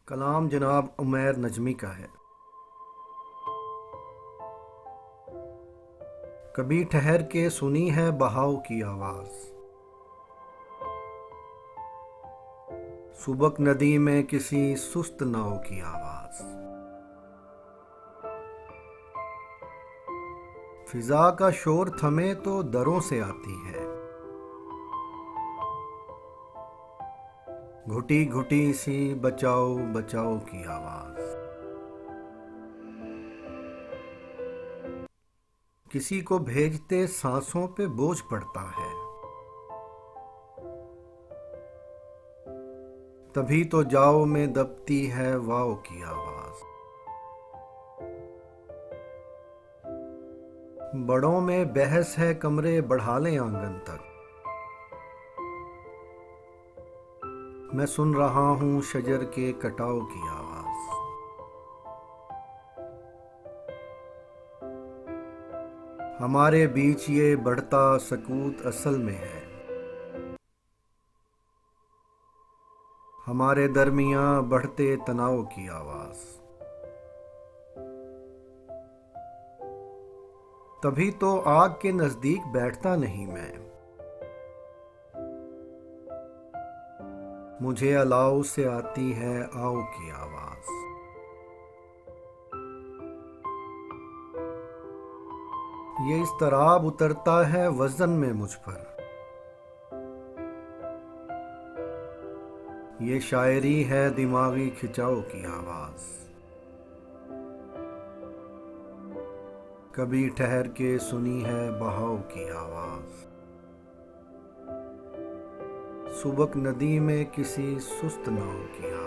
कलाम जनाब उमैर नजमी का है। कभी ठहर के सुनी है बहाव की आवाज, सुबक नदी में किसी सुस्त नाव की आवाज। फिजा का शोर थमे तो दरों से आती है, घुटी घुटी सी बचाओ बचाओ की आवाज। किसी को भेजते सांसों पे बोझ पड़ता है, तभी तो जाओ में दबती है वाव की आवाज। बड़ों में बहस है कमरे बढ़ा लें आंगन तक, मैं सुन रहा हूं शजर के कटाव की आवाज। हमारे बीच ये बढ़ता सकूत असल में है, हमारे दरमियां बढ़ते तनाव की आवाज। तभी तो आग के नजदीक बैठता नहीं मैं, मुझे अलाव से आती है आओ की आवाज। ये इस्तराब उतरता है वजन में मुझ पर, ये शायरी है दिमागी खिंचाव की आवाज। कभी ठहर के सुनी है बहाव की आवाज, सुबक नदी में किसी सुस्त नाव की आवाज।